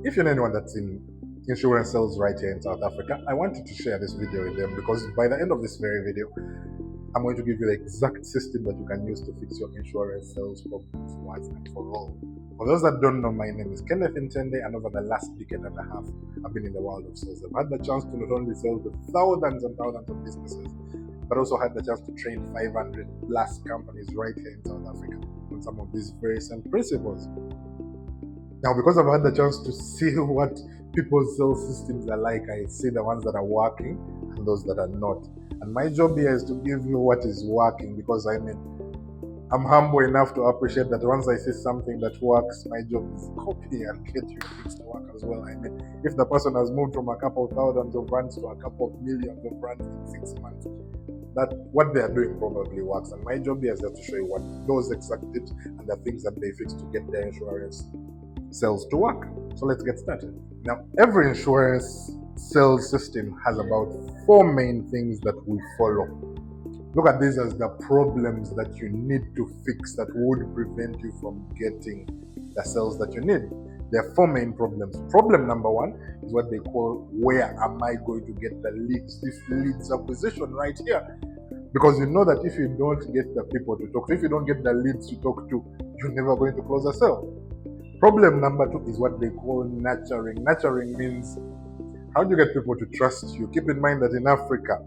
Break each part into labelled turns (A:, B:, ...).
A: If you know anyone that's in insurance sales right here in South Africa, I wanted to share this video with them because by the end of this very video, I'm going to give you the exact system that you can use to fix your insurance sales problems once and for all. For those that don't know, my name is Kenneth Intende, and over the last decade and a half, I've been in the world of sales. I've had the chance to not only sell to thousands and thousands of businesses, but also had the chance to train 500 plus companies right here in South Africa on some of these very same principles. Now, because I've had the chance to see what people's sales systems are like, I see the ones that are working and those that are not. And my job here is to give you what is working, because I'm humble enough to appreciate that once I see something that works, my job is copy and get you things to work as well. If the person has moved from a couple of thousands of rands to a couple of millions of rands in 6 months, that what they are doing probably works. And my job here is just to show you what those exact tips and the things that they fix to get their insurance sales to work. So let's get started. Now, every insurance sales system has about 4 main things that we follow. Look at these as the problems that you need to fix that would prevent you from getting the sales that you need. There are 4 main problems. Problem number 1 is what they call, where am I going to get the leads? This leads acquisition right here. Because you know that if you don't get the people to talk to, if you don't get the leads to talk to, you're never going to close a sale. Problem number 2 is what they call nurturing. Nurturing means, how do you get people to trust you? Keep in mind that in Africa,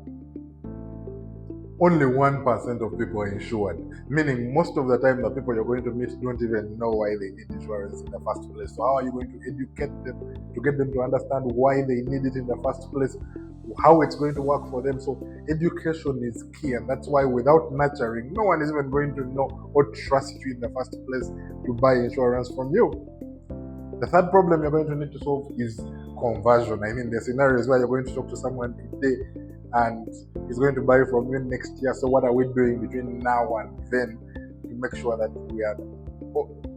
A: only 1% of people are insured, meaning most of the time the people you're going to meet don't even know why they need insurance in the first place. So how are you going to educate them to get them to understand why they need it in the first place, how it's going to work for them? So education is key, and that's why without nurturing, no one is even going to know or trust you in the first place to buy insurance from you. The third problem you're going to need to solve is conversion. The scenarios where you're going to talk to someone today and he's going to buy from you next year. So what are we doing between now and then to make sure that we are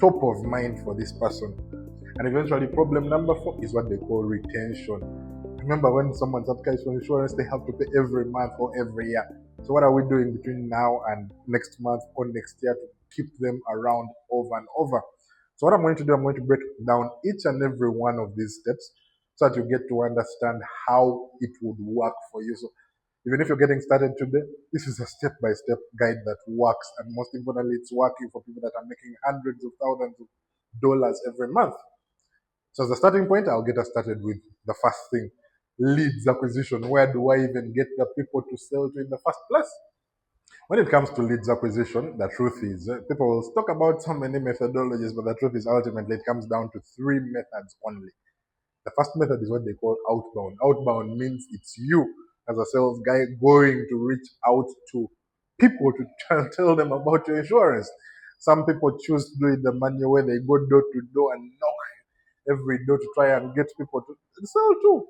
A: top of mind for this person? And eventually, problem number 4 is what they call retention. Remember, when someone's applies for insurance, they have to pay every month or every year. So what are we doing between now and next month or next year to keep them around over and over? So what I'm going to do, I'm going to break down each and every one of these steps so that you get to understand how it would work for you. So even if you're getting started today, this is a step-by-step guide that works. And most importantly, it's working for people that are making hundreds of thousands of dollars every month. So as a starting point, I'll get us started with the first thing, leads acquisition. Where do I even get the people to sell to in the first place? When it comes to leads acquisition, the truth is, people will talk about so many methodologies, but the truth is ultimately it comes down to 3 methods only. The first method is what they call outbound. Outbound means it's you as a sales guy going to reach out to people to tell them about your insurance. Some people choose to do it the manual way. They go door to door and knock every door to try and get people to sell too.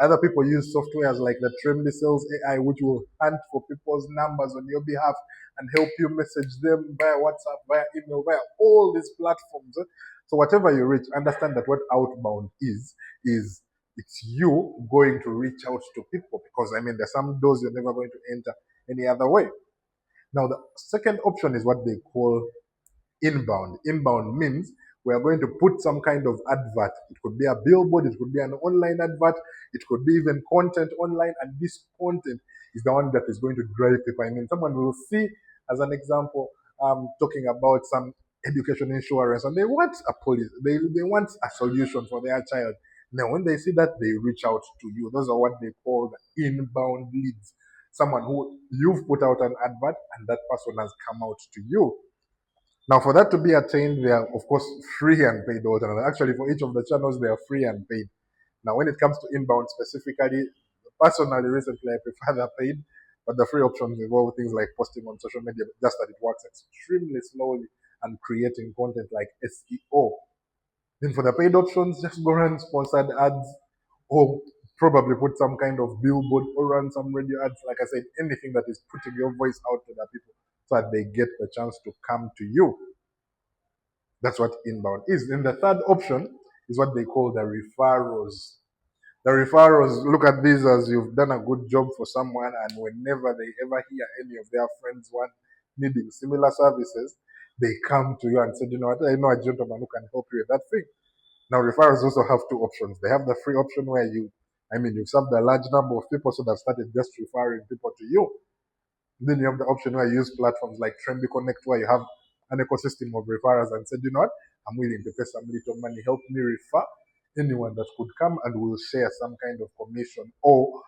A: Other people use softwares like the Tremly Sales AI, which will hunt for people's numbers on your behalf and help you message them via WhatsApp, via email, via all these platforms. So whatever you reach, understand that what outbound is it's you going to reach out to people, because there's some doors you're never going to enter any other way. Now, the second option is what they call inbound. Inbound means we are going to put some kind of advert. It could be a billboard, it could be an online advert, it could be even content online, and this content is the one that is going to drive people. Someone will see, as an example, talking about some education insurance, and they want a policy, they want a solution for their child. Now, when they see that, they reach out to you. Those are what they call the inbound leads. Someone who you've put out an advert, and that person has come out to you. Now, for that to be attained, they are, of course, free and paid alternatives. Actually, for each of the channels, they are free and paid. Now, when it comes to inbound specifically, personally, recently, I prefer the paid, but the free options involve things like posting on social media, just that it works extremely slowly and creating content like SEO. Then for the paid options, just go run sponsored ads or probably put some kind of billboard or run some radio ads. Like I said, anything that is putting your voice out to the people so that they get the chance to come to you. That's what inbound is. Then the third option is what they call the referrals. The referrals, look at these as you've done a good job for someone, and whenever they ever hear any of their friends needing similar services, they come to you and say, you know what, I know a gentleman who can help you with that thing. Now, referrals also have two options. They have the free option where you've served a large number of people, so they've started just referring people to you. Then you have the option where you use platforms like Trendy Connect, where you have an ecosystem of referrals and said, you know what, I'm willing to pay some little money, help me refer anyone that could come, and we'll share some kind of commission, or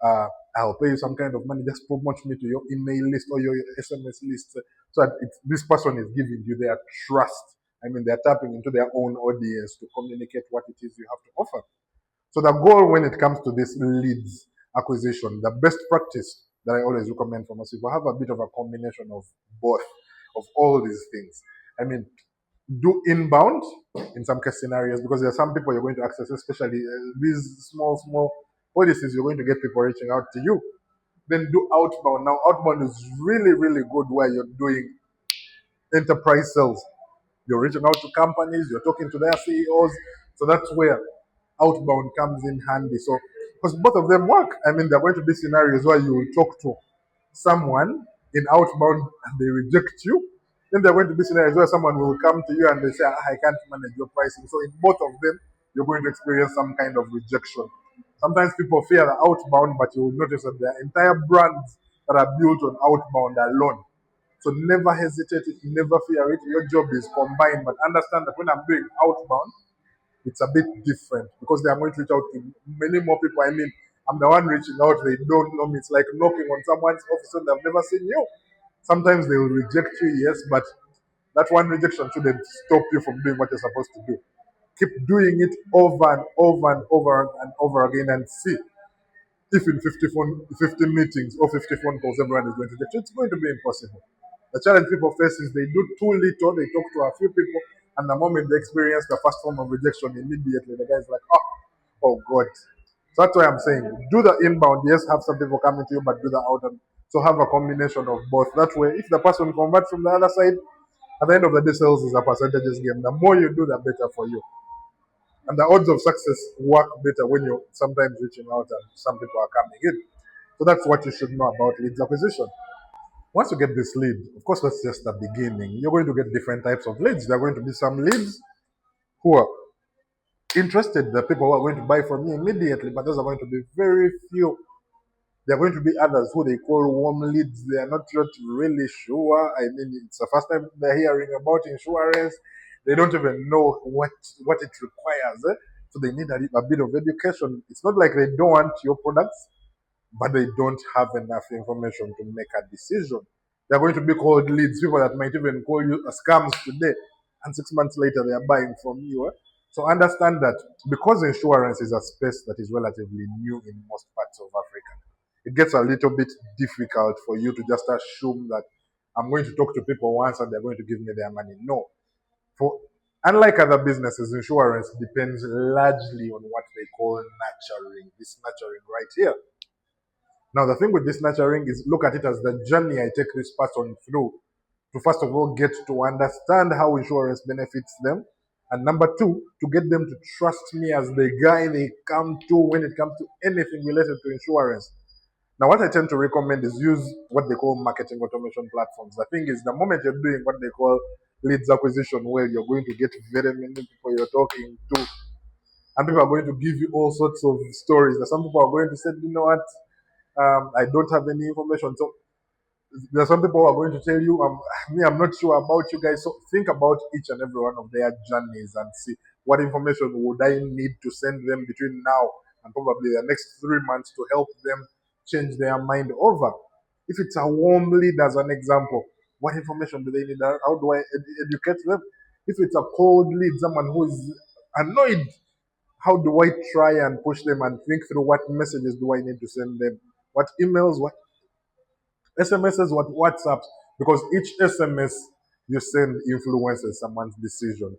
A: uh, I'll pay you some kind of money, just promote me to your email list or your SMS list, so that this person is giving you their trust. I mean, they're tapping into their own audience to communicate what it is you have to offer. So the goal when it comes to this leads acquisition, the best practice that I always recommend for most people, have a bit of a combination of both, of all these things. I mean, do inbound in some case scenarios, because there are some people you're going to access, especially these small policies, you're going to get people reaching out to you. Then do outbound. Now, outbound is really good where you're doing enterprise sales. You're reaching out to companies, you're talking to their CEOs. So that's where outbound comes in handy. So, because both of them work. I mean, there are going to be scenarios where you will talk to someone in outbound and they reject you. Then there are going to be scenarios where someone will come to you and they say, I can't manage your pricing. So in both of them, you're going to experience some kind of rejection. Sometimes people fear the outbound, but you will notice that there are entire brands that are built on outbound alone. So never hesitate it, never fear it. Your job is combined, but understand that when I'm doing outbound, it's a bit different because they are going to reach out to many more people. I mean, I'm the one reaching out, they don't know me. It's like knocking on someone's office and they've never seen you. Sometimes they will reject you, yes, but that one rejection shouldn't stop you from doing what you're supposed to do. Keep doing it over and over and over and over again and see if in 50 meetings or 50 phone calls everyone is going to get you. It's going to be impossible. The challenge people face is they do too little, they talk to a few people, and the moment they experience the first form of rejection, immediately the guy's like, oh God. So that's why I'm saying, do the inbound, yes, have some people coming to you, but do the outbound. So have a combination of both. That way, if the person converts from the other side, at the end of the day, sales is a percentages game. The more you do, the better for you. And the odds of success work better when you're sometimes reaching out and some people are coming in. So that's what you should know about leads acquisition. Once you get this lead, of course, that's just the beginning. You're going to get different types of leads. There are going to be some leads who are interested, the people who are going to buy from you immediately, but those are going to be very few. There are going to be others who they call warm leads. They are not yet really sure. I mean, it's the first time they're hearing about insurance. They don't even know what it requires. So they need a bit of education. It's not like they don't want your products, but they don't have enough information to make a decision. They're going to be called leads, people that might even call you scams today, and 6 months later they are buying from you. So understand that because insurance is a space that is relatively new in most parts of Africa, it gets a little bit difficult for you to just assume that I'm going to talk to people once and they're going to give me their money. No. For unlike other businesses, insurance depends largely on what they call nurturing. This nurturing right here. Now, the thing with this nurturing is look at it as the journey I take this person through to first of all get to understand how insurance benefits them. And number two, to get them to trust me as the guy they come to when it comes to anything related to insurance. Now, what I tend to recommend is use what they call marketing automation platforms. The thing is, the moment you're doing what they call leads acquisition, where you're going to get very many people you're talking to, and people are going to give you all sorts of stories. Some people are going to say, you know what, I don't have any information. So there are some people who are going to tell you, I'm not sure about you guys. So think about each and every one of their journeys and see what information would I need to send them between now and probably the next 3 months to help them change their mind over. If it's a warm lead, as an example, what information do they need? How do I educate them? If it's a cold lead, someone who is annoyed, how do I try and push them and think through what messages do I need to send them? What emails, what SMSs, what WhatsApps? Because each SMS you send influences someone's decision.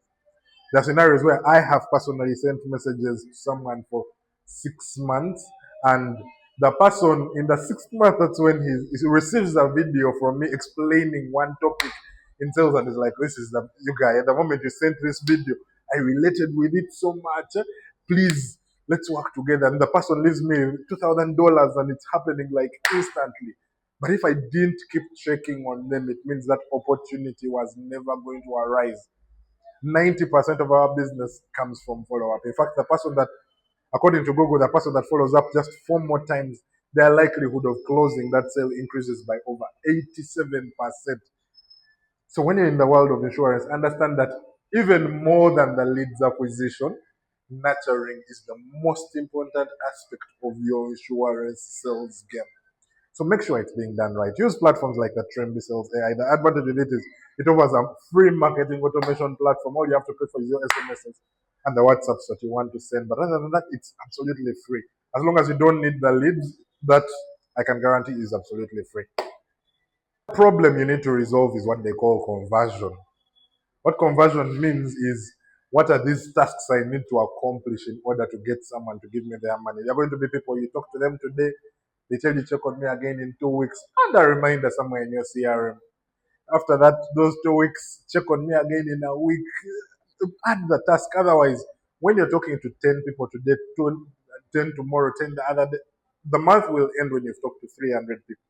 A: There are scenarios where I have personally sent messages to someone for 6 months, and the person in the 6th month, that's when he receives a video from me explaining one topic in sales, and is like, this is the you guy. At the moment you sent this video, I related with it so much. Please, let's work together. And the person leaves me $2,000, and it's happening like instantly. But if I didn't keep checking on them, it means that opportunity was never going to arise. 90% of our business comes from follow up. In fact, the person that, according to Google, the person that follows up just 4 more times, their likelihood of closing that sale increases by over 87%. So when you're in the world of insurance, understand that even more than the leads acquisition, nurturing is the most important aspect of your insurance sales game. So make sure it's being done right. Use platforms like the Trendy Sales AI. The advantage of it is it offers a free marketing automation platform. All you have to pay for is your SMSs and the WhatsApps that you want to send. But other than that, it's absolutely free. As long as you don't need the leads, that I can guarantee is absolutely free. The problem you need to resolve is what they call conversion. What conversion means is, what are these tasks I need to accomplish in order to get someone to give me their money? They're going to be people you talk to them today, they tell you check on me again in 2 weeks, and a reminder somewhere in your CRM. After that, those 2 weeks, check on me again in a week. Add the task. Otherwise, when you're talking to 10 people today, 10 tomorrow, 10 the other day, the month will end when you've talked to 300 people.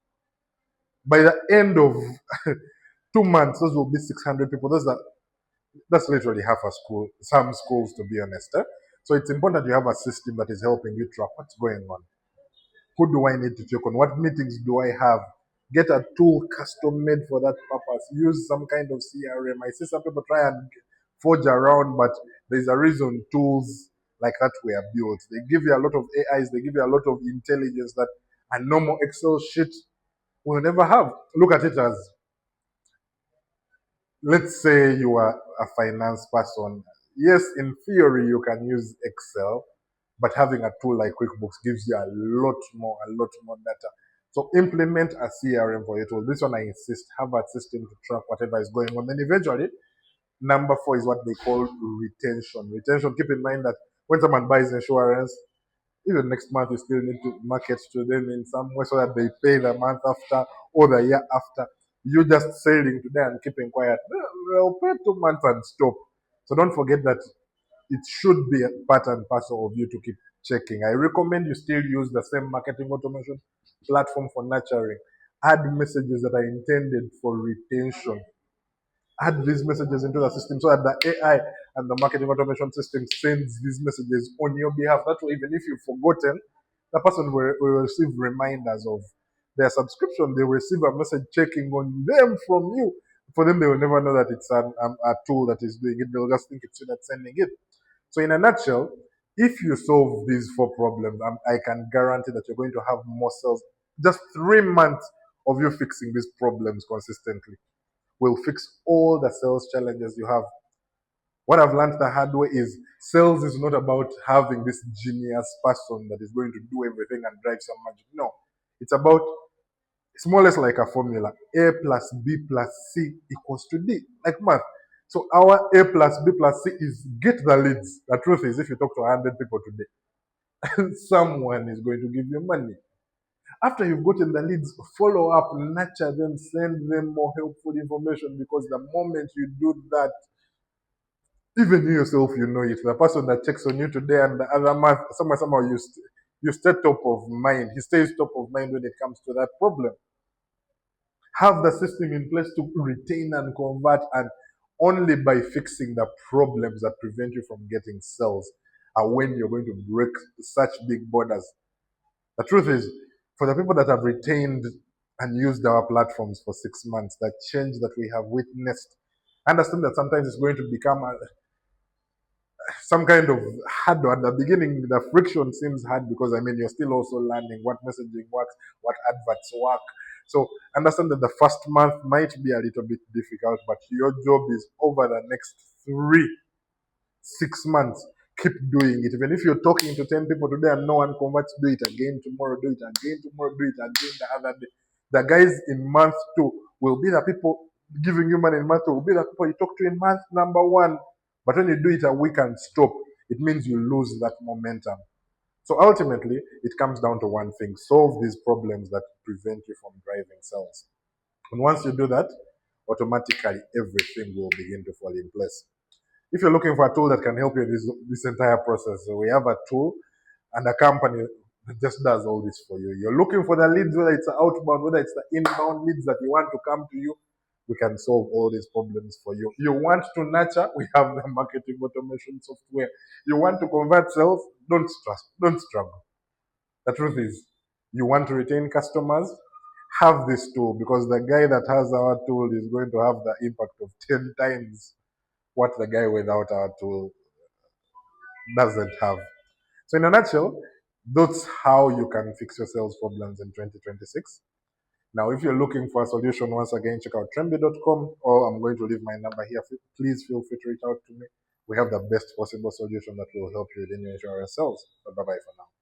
A: By the end of 2 months, those will be 600 people. That's literally half a school, some schools, to be honest. So it's important you have a system that is helping you track what's going on. Who do I need to check on? What meetings do I have? Get a tool custom made for that purpose. Use some kind of CRM. I see some people try and forge around, but there's a reason tools like that were built. They give you a lot of AIs, they give you a lot of intelligence that a normal Excel sheet will never have. Look at it as, let's say you are a finance person. Yes, in theory, you can use Excel, but having a tool like QuickBooks gives you a lot more data. So implement a CRM for your tool. This one, I insist, have a system to track whatever is going on. Then eventually, number 4 is what they call retention. Retention, keep in mind that when someone buys insurance, even next month you still need to market to them in some way so that they pay the month after or the year after. You just selling today and keeping quiet, they'll pay 2 months and stop. So don't forget that it should be a part and parcel of you to keep checking. I recommend you still use the same marketing automation platform for nurturing. Add messages that are intended for retention. Add these messages into the system so that the AI and the marketing automation system sends these messages on your behalf. That way, even if you've forgotten, the person will receive reminders of their subscription. They will receive a message checking on them from you. For them, they will never know that it's a tool that is doing it. They'll just think it's you that's sending it. So, in a nutshell, if you solve these 4 problems, I can guarantee that you're going to have more sales. Just 3 months of you fixing these problems consistently will fix all the sales challenges you have. What I've learned the hard way is sales is not about having this genius person that is going to do everything and drive some magic. No, it's about, it's more or less like a formula. A plus B plus C equals to D, like math. So our A plus B plus C is get the leads. The truth is, if you talk to 100 people today, someone is going to give you money. After you've gotten the leads, follow up, nurture them, send them more helpful information, because the moment you do that, even you yourself, you know it. The person that checks on you today and the other month, somehow you stay top of mind. He stays top of mind when it comes to that problem. Have the system in place to retain and convert, and only by fixing the problems that prevent you from getting sales are when you're going to break such big borders. The truth is, for the people that have retained and used our platforms for 6 months, the change that we have witnessed, understand that sometimes it's going to become some kind of hard. At the beginning, the friction seems hard because, I mean, you're still also learning what messaging works, what adverts work. So understand that the first month might be a little bit difficult, but your job is over the next 6 months. Keep doing it. Even if you're talking to 10 people today and no one converts, do it again tomorrow, do it again tomorrow, do it again the other day. The guys in month 2 will be the people giving you money in month 2, will be the people you talk to in month number 1. But when you do it a week and stop, it means you lose that momentum. So ultimately, it comes down to one thing: solve these problems that prevent you from driving sales. And once you do that, automatically everything will begin to fall in place. If you're looking for a tool that can help you in this entire process, so we have a tool and a company that just does all this for you. You're looking for the leads, whether it's the outbound, whether it's the inbound leads that you want to come to you. we can solve all these problems for you. You want to nurture, we have the marketing automation software. You want to convert sales, don't struggle. The truth is, you want to retain customers, have this tool, because the guy that has our tool is going to have the impact of 10 times what the guy without our tool doesn't have. So in a nutshell, that's how you can fix your sales problems in 2026. Now, if you're looking for a solution, once again, check out tremby.com, or I'm going to leave my number here. Please feel free to reach out to me. We have the best possible solution that will help you within your insurance sales. Bye bye for now.